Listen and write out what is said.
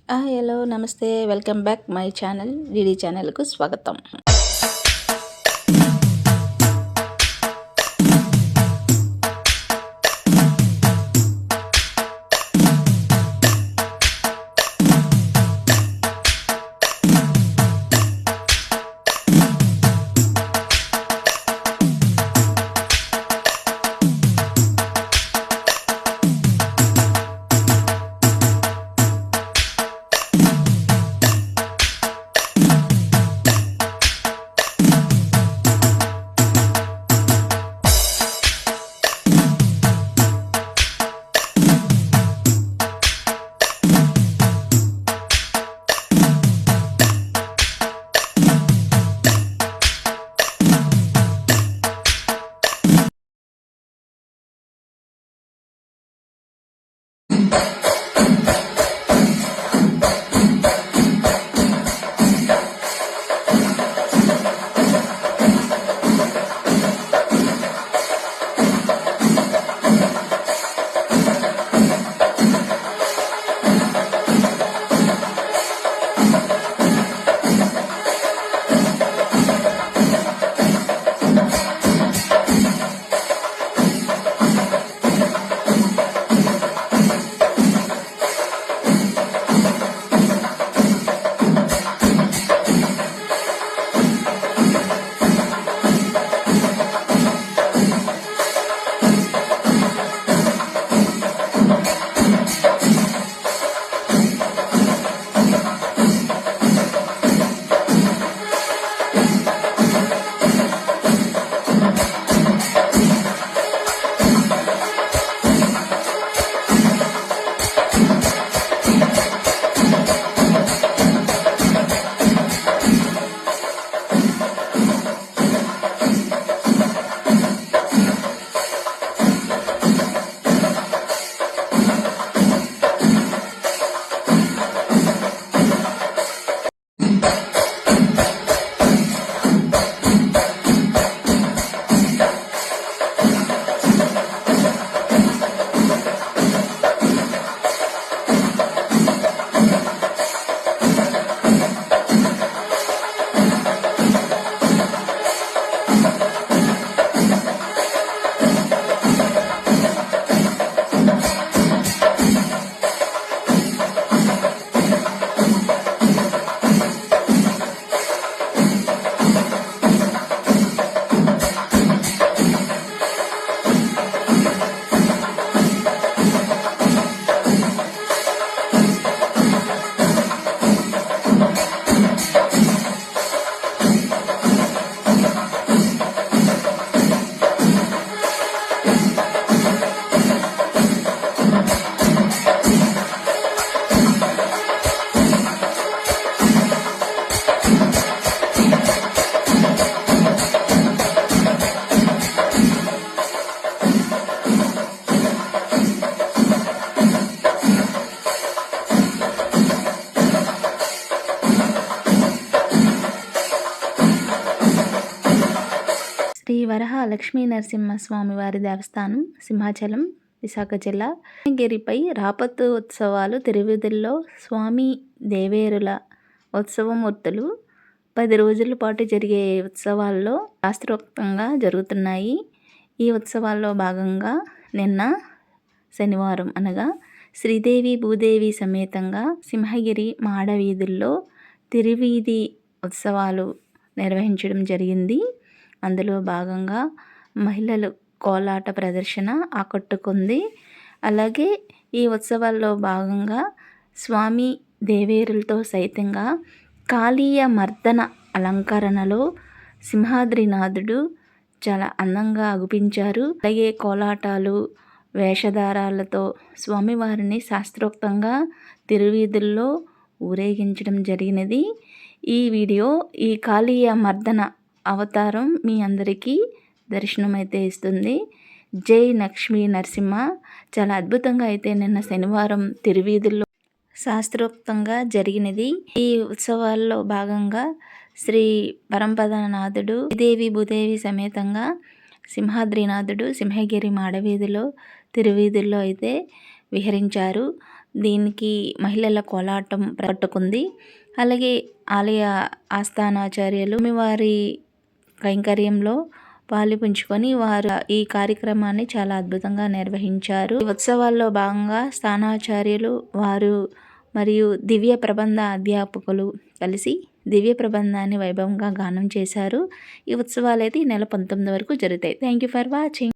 Hello నమస్తే, welcome back my channel DD ఛానల్కు స్వాగతం. శ్రీ వరహ లక్ష్మీ నరసింహస్వామి వారి దేవస్థానం, సింహాచలం, విశాఖ జిల్లా. గిరిపై రాపత్తు ఉత్సవాలు తిరువిధుల్లో స్వామి దేవేరుల ఉత్సవమూర్తులు 10 రోజుల పాటు జరిగే ఉత్సవాల్లో శాస్త్రోక్తంగా జరుగుతున్నాయి. ఈ ఉత్సవాల్లో భాగంగా నిన్న శనివారం అనగా శ్రీదేవి భూదేవి సమేతంగా సింహగిరి మాడవీధుల్లో తిరువీధి ఉత్సవాలు నిర్వహించడం జరిగింది. అందులో భాగంగా మహిళలు కోలాట ప్రదర్శన ఆకట్టుకుంది. అలాగే ఈ ఉత్సవాల్లో భాగంగా స్వామి దేవేరులతో సైతంగా కాళీయ మర్దన అలంకరణలో సింహాద్రినాథుడు చాలా అందంగా అగుపించారు. అలాగే కోలాటాలు, వేషధారాలతో స్వామివారిని శాస్త్రోక్తంగా తిరువీధుల్లో ఊరేగించడం జరిగినది. ఈ వీడియో ఈ కాళీయ మర్దన అవతారం మీ అందరికీ దర్శనమైతే ఇస్తుంది. జై లక్ష్మీ నరసింహ. చాలా అద్భుతంగా అయితే నిన్న శనివారం తిరువీధుల్లో శాస్త్రోక్తంగా జరిగినది. ఈ ఉత్సవాల్లో భాగంగా శ్రీ పరంపదనాథుడు శ్రీదేవి భూదేవి సమేతంగా సింహాద్రినాథుడు సింహగిరి మాడవీధిలో తిరువీధుల్లో అయితే విహరించారు. దీనికి మహిళల కోలాటం పట్టుకుంది. అలాగే ఆలయ ఆస్థానాచార్యులు వారి కైంకర్యంలో పాలుపంచుకొని వారు ఈ కార్యక్రమాన్ని చాలా అద్భుతంగా నిర్వహించారు. ఈ ఉత్సవాల్లో భాగంగా స్థానాచార్యులు వారు మరియు దివ్య ప్రబంధ అధ్యాపకులు కలిసి దివ్య ప్రబంధాన్ని వైభవంగా గానం చేశారు. ఈ ఉత్సవాలు అయితే ఈ నెల 19 వరకు జరుగుతాయి. Thank you for watching.